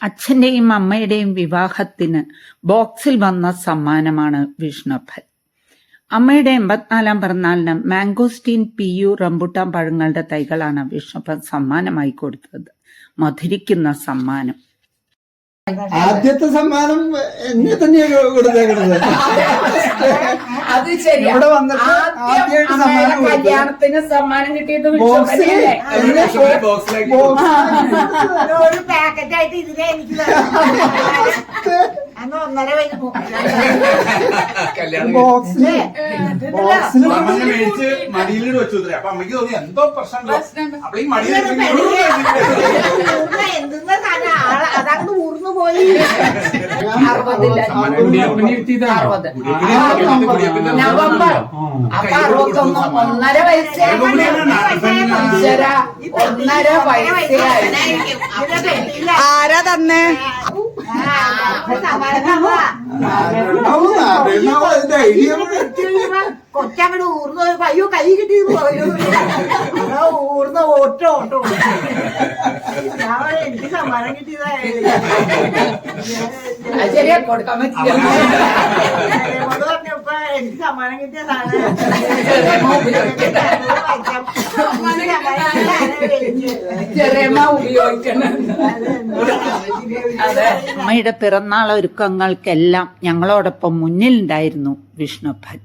അച്ഛന്റെയും അമ്മയുടെയും വിവാഹത്തിന് ബോക്സിൽ വന്ന സമ്മാനമാണ് വിഷ്ണുഭൻ. അമ്മയുടെ 84-ാം പിറന്നാളിന് മാംഗോസ്റ്റീൻ PU റംബുട്ടാൻ പഴങ്ങളുടെ തൈകളാണ് വിഷ്ണുഭൻ സമ്മാനമായി കൊടുത്തത്. മധുരിക്കുന്ന സമ്മാനം. ആദ്യത്തെ സമ്മാനം എന്നെ തന്നെയാണ് കൊടുത്തേക്കുന്നത്. അത് ശരി. ഇവിടെ വന്നിട്ട് ആദ്യമായിട്ട് സമ്മാനം കല്യാണത്തിന് സമ്മാനം കിട്ടിയത് ഒരു പാക്കറ്റ് ആയിട്ട് ഇതിനെ എനിക്ക് അന്ന് 1.5 വരും ബോക്സില് മേടിച്ച് മടിയിലിട്ട് വെച്ചു. അപ്പൊ അമ്മയ്ക്ക് തോന്നി എന്തോ പ്രശ്നമുണ്ടോ. അപ്പൊ ഈ മടിയിൽ എന്തെന്ന സാധനം അതങ്ങ് ഊർന്നു പോയി. 60 നവംബർ. അപ്പൊ 61 1.5 വയസ്സേ. 1.5 വയസ്സേ. ആരാ തന്നെ കൊച്ചങ്ങട് ഊർന്ന അയ്യോ കൈ കിട്ടിയെന്ന് പറഞ്ഞു. ഊർന്ന ഓട്ടോ ഞാൻ എനിക്ക് സമ്മാനം കിട്ടിയതായിരുന്നു. ശരിയാ, കൊടുക്കാൻ പറ്റില്ല. പറഞ്ഞപ്പോ എനിക്ക് സമ്മാനം കിട്ടിയ സാധനം ഉപയോഗിക്കണം. അമ്മയുടെ പിറന്നാൾ ഒരുക്കങ്ങൾക്കെല്ലാം ഞങ്ങളോടൊപ്പം മുന്നിലുണ്ടായിരുന്നു വിഷ്ണുഭൻ.